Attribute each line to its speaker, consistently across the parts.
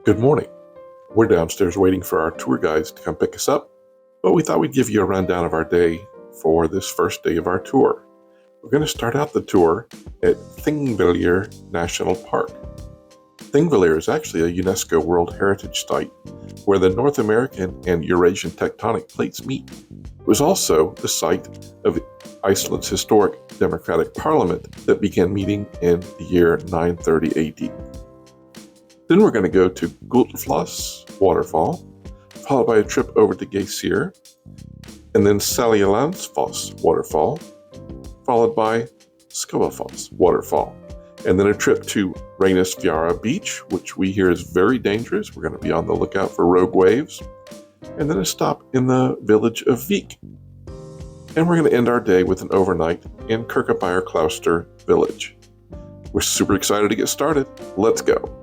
Speaker 1: Good morning. We're downstairs waiting for our tour guides to come pick us up, but we thought we'd give you a rundown of our day for this first day of our tour. We're going to start out the tour at Thingvellir National Park. Thingvellir is actually a UNESCO World Heritage Site where the North American and Eurasian tectonic plates meet. It was also the site of Iceland's historic democratic parliament that began meeting in the year 930 AD. Then we're going to go to Gullfoss waterfall, followed by a trip over to Geysir, and then Seljalandsfoss waterfall, followed by Skogafoss waterfall, and then a trip to Reynisfjara Beach, which we hear is very dangerous. We're going to be on the lookout for rogue waves, and then a stop in the village of Vik. And we're going to end our day with an overnight in Kirkjubæjarklaustur village. We're super excited to get started. Let's go.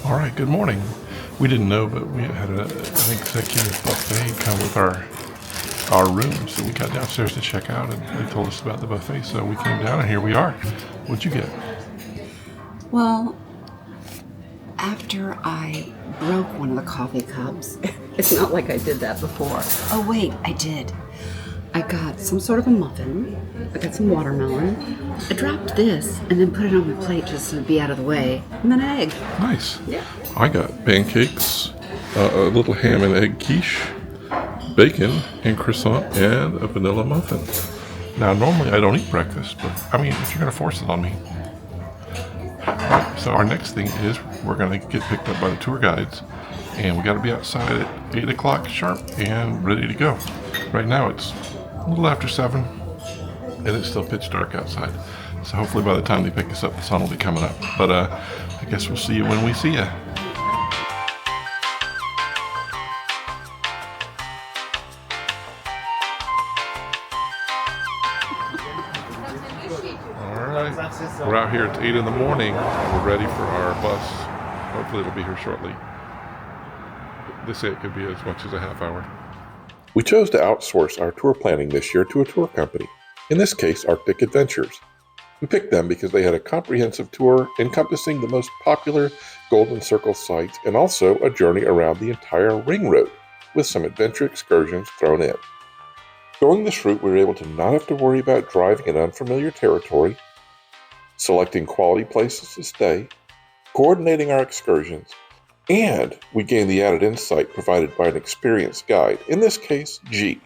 Speaker 2: All right, good morning. We didn't know, but we had an executive buffet come with our room, so we got downstairs to check out, and they told us about the buffet, so we came down, and here we are. What'd you get?
Speaker 3: Well, after I broke one of the coffee cups, it's not like I did that before. Oh, wait, I did. I got some sort of a muffin, I got some watermelon, I dropped this and then put it on my plate just to be out of the way, and then an egg.
Speaker 2: Nice.
Speaker 3: Yeah.
Speaker 2: I got pancakes, a little ham and egg quiche, bacon and croissant, and a vanilla muffin. Now, normally I don't eat breakfast, but I mean, if you're going to force it on me. All right, so our next thing is we're going to get picked up by the tour guides, and we got to be outside at 8 o'clock sharp and ready to go. Right now it's a little after 7, and it's still pitch dark outside. So hopefully by the time they pick us up, the sun will be coming up. But I guess we'll see you when we see you. All right, we're out here at 8 in the morning. We're ready for our bus. Hopefully it'll be here shortly. They say it could be as much as a half hour.
Speaker 1: We chose to outsource our tour planning this year to a tour company, in this case Arctic Adventures. We picked them because they had a comprehensive tour encompassing the most popular Golden Circle sites and also a journey around the entire ring road with some adventure excursions thrown in. Going this route, we were able to not have to worry about driving in unfamiliar territory, selecting quality places to stay, coordinating our excursions, and we gained the added insight provided by an experienced guide, in this case, G,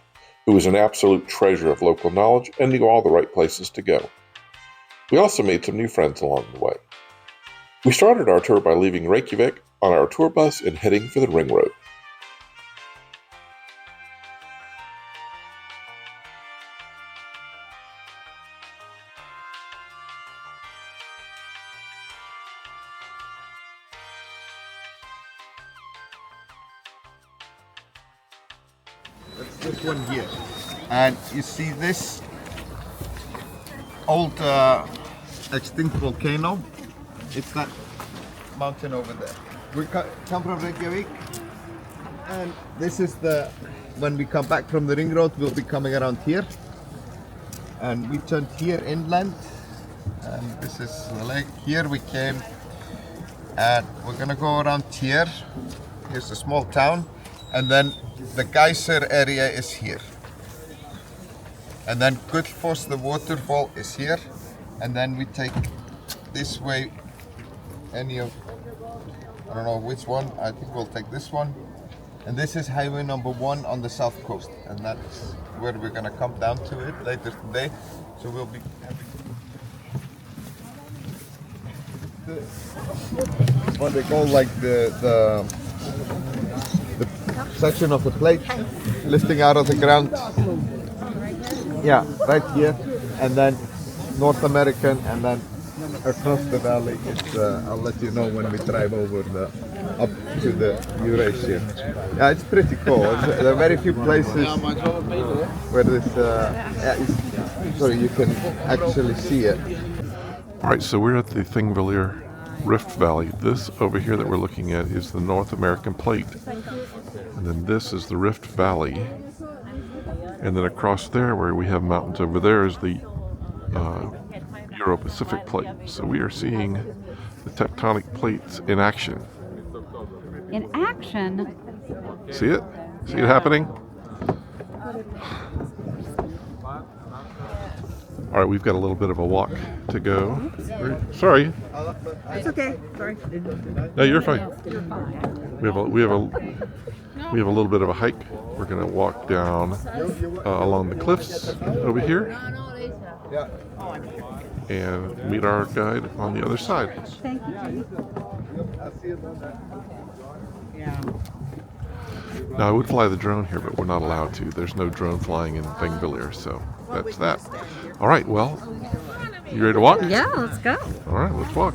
Speaker 1: who was an absolute treasure of local knowledge and knew all the right places to go. We also made some new friends along the way. We started our tour by leaving Reykjavik on our tour bus and heading for the ring road.
Speaker 4: That's this one here. And you see this old extinct volcano? It's that mountain over there. We come from Reykjavik, and this is when we come back from the ring road, we'll be coming around here. And we turned here inland, and this is the lake. Here we came, and we're gonna go around here. Here's a small town, and then the geyser area is here. And then Gullfoss, the waterfall, is here. And then we take this way, any of, I don't know which one, I think we'll take this one. And this is highway number 1 on the south coast. And that's where we're gonna come down to it later today. So we'll be having what they call like the section of the plate lifting out of the ground. Yeah, right here, and then North American, and then across the valley. It's I'll let you know when we drive over up to the Eurasia. Yeah, it's pretty cool. There are very few places where this so you can actually see it.
Speaker 2: All right, so we're at the Thingvellir Rift Valley. This over here that we're looking at is the North American Plate. And then this is the Rift Valley. And then across there, where we have mountains over there, is the Euro-Pacific Plate. So we are seeing the tectonic plates in action.
Speaker 5: In action?
Speaker 2: See it? See it happening? All right, we've got a little bit of a walk to go. Sorry.
Speaker 6: It's okay. Sorry.
Speaker 2: No, you're fine. We have a little bit of a hike. We're gonna walk down along the cliffs over here and meet our guide on the other side.
Speaker 5: Thank you.
Speaker 2: Now I would fly the drone here, but we're not allowed to. There's no drone flying in Thingvellir, so that's that. All right, well, you ready to walk?
Speaker 5: Yeah, let's go.
Speaker 2: All right, let's walk.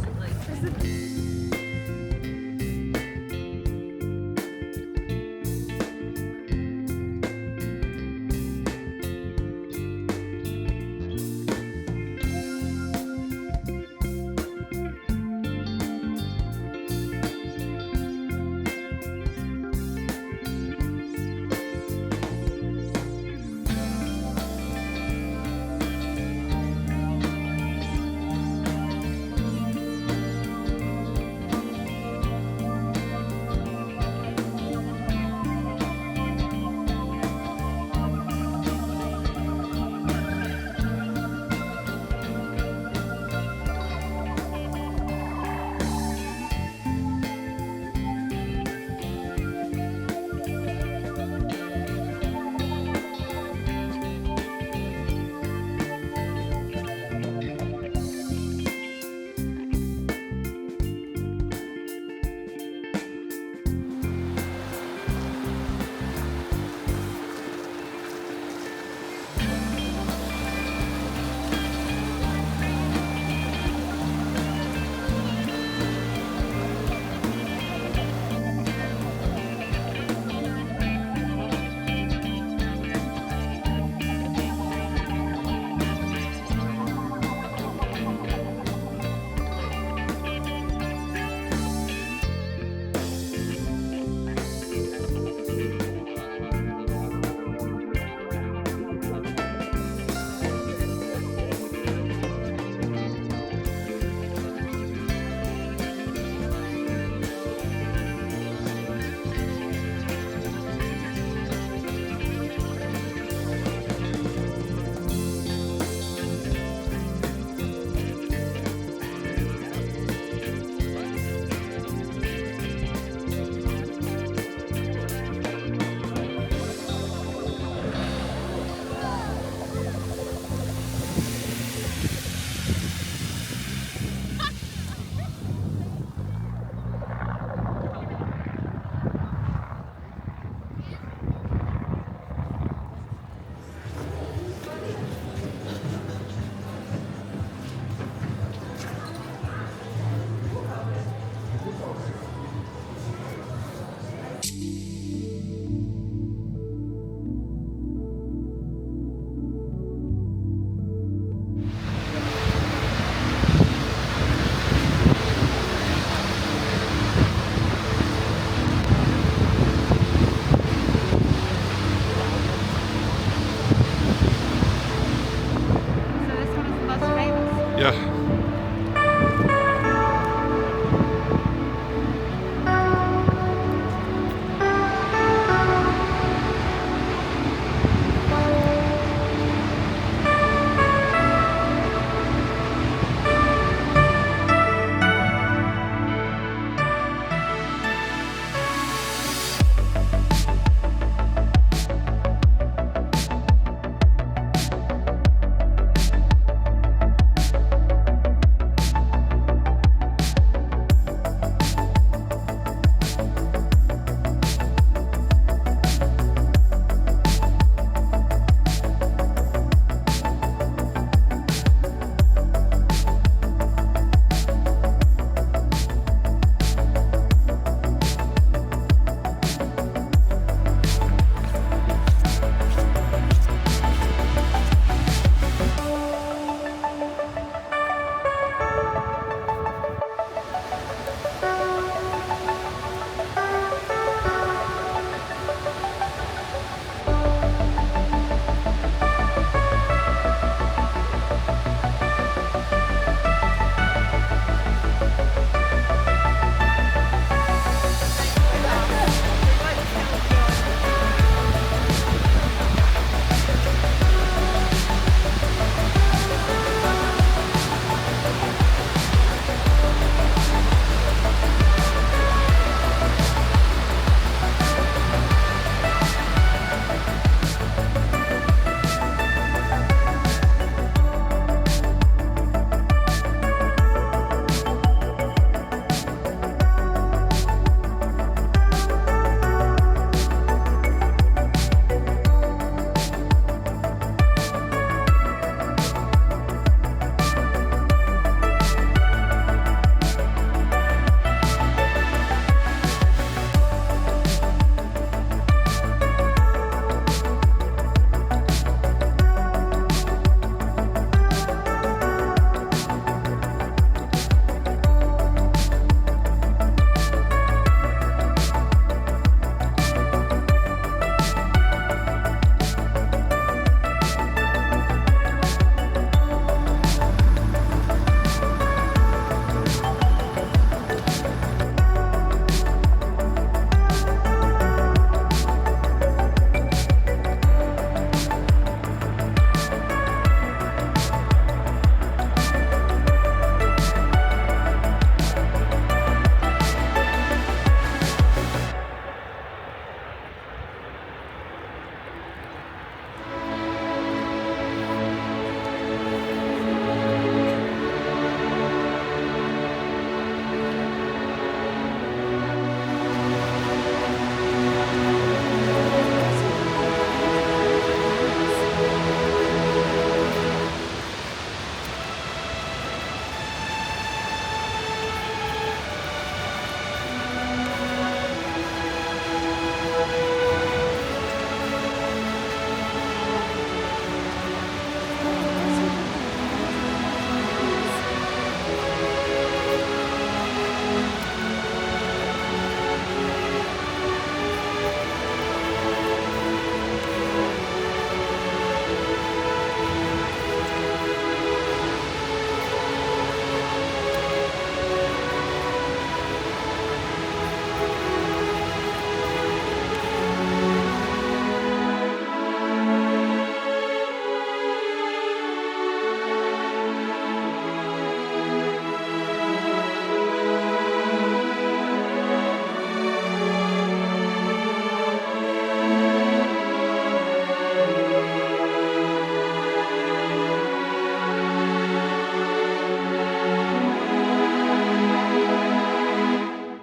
Speaker 2: Yeah.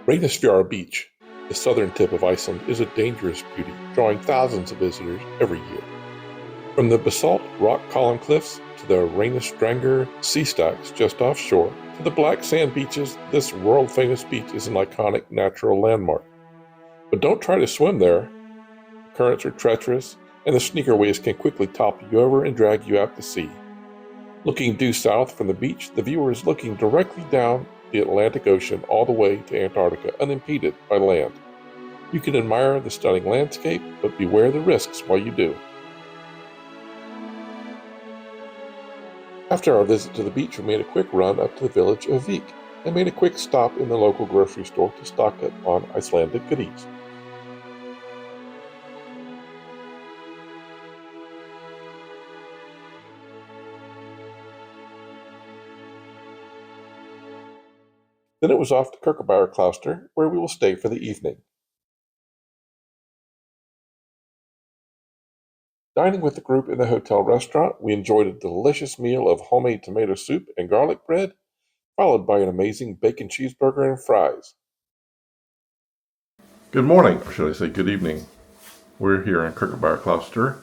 Speaker 1: Reynisfjara Beach, the southern tip of Iceland, is a dangerous beauty, drawing thousands of visitors every year. From the basalt rock column cliffs to the Reynisdrangar sea stacks just offshore to the black sand beaches, this world-famous beach is an iconic natural landmark. But don't try to swim there. The currents are treacherous, and the sneaker waves can quickly topple you over and drag you out to sea. Looking due south from the beach, the viewer is looking directly down the Atlantic Ocean all the way to Antarctica, unimpeded by land. You can admire the stunning landscape, but beware the risks while you do. After our visit to the beach, we made a quick run up to the village of Vik and made a quick stop in the local grocery store to stock up on Icelandic goodies. Then it was off to Kirkjubæjarklaustur, where we will stay for the evening. Dining with the group in the hotel restaurant, we enjoyed a delicious meal of homemade tomato soup and garlic bread, followed by an amazing bacon cheeseburger and fries.
Speaker 2: Good morning, or should I say good evening. We're here in Kirkjubæjarklaustur.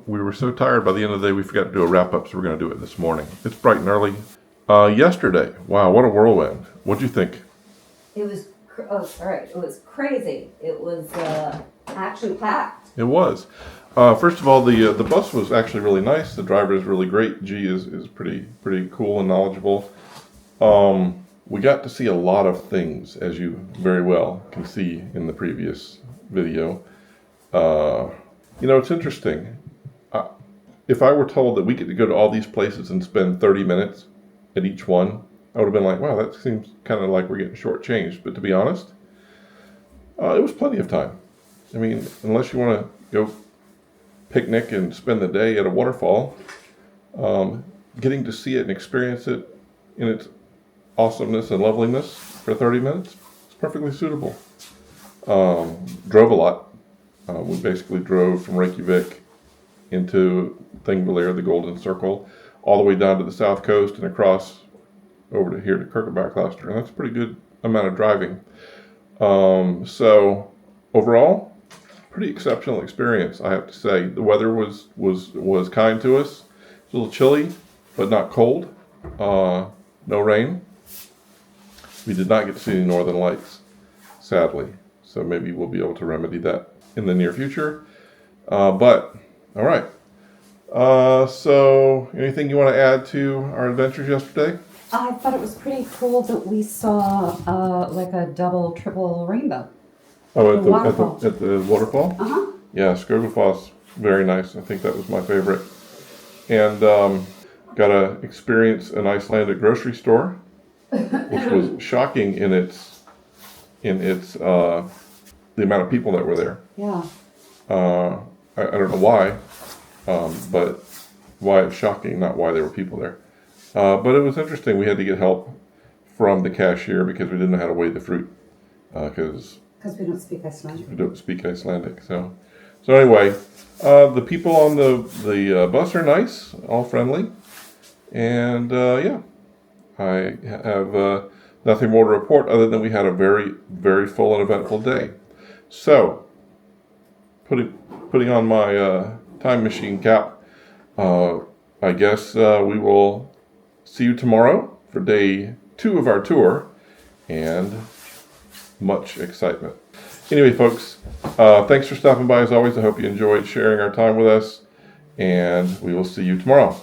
Speaker 2: We were so tired by the end of the day we forgot to do a wrap-up, so we're going to do it this morning. It's bright and early. Yesterday, wow, what a whirlwind. What'd you think?
Speaker 3: It was, it was crazy. It was actually packed.
Speaker 2: It was. First of all, the bus was actually really nice. The driver is really great. G is pretty cool and knowledgeable. We got to see a lot of things, as you very well can see in the previous video. It's interesting. If I were told that we get to go to all these places and spend 30 minutes at each one, I would have been like, wow, that seems kind of like we're getting shortchanged. But to be honest, it was plenty of time. I mean, unless you want to go picnic and spend the day at a waterfall, getting to see it and experience it in its awesomeness and loveliness for 30 minutes is perfectly suitable. Drove a lot. We basically drove from Reykjavik into Thingvellir, the Golden Circle, all the way down to the south coast and across over to here to Kirkjubæjarklaustur, and that's a pretty good amount of driving. So overall, pretty exceptional experience, I have to say. The weather was kind to us. It's a little chilly, but not cold. No rain. We did not get to see any northern lights, sadly. So maybe we'll be able to remedy that in the near future. But all right. So anything you want to add to our adventures yesterday?
Speaker 3: I thought it was pretty cool that we saw like a double, triple rainbow.
Speaker 2: Oh, at the waterfall?
Speaker 3: Uh-huh.
Speaker 2: Yeah, Skogafoss, very nice. I think that was my favorite. And got to experience an Icelandic grocery store, which was shocking in its the amount of people that were there.
Speaker 3: Yeah.
Speaker 2: I don't know why, but why it's shocking, not why there were people there. But it was interesting. We had to get help from the cashier because we didn't know how to weigh the fruit because
Speaker 3: we don't speak Icelandic.
Speaker 2: We don't speak Icelandic. So anyway, the people on the bus are nice, all friendly, and yeah, I have nothing more to report other than we had a very, very full and eventful day. So, putting on my time machine cap, I guess we will see you tomorrow for day 2 of our tour, and much excitement. Anyway, folks, thanks for stopping by as always. I hope you enjoyed sharing our time with us, and we will see you tomorrow.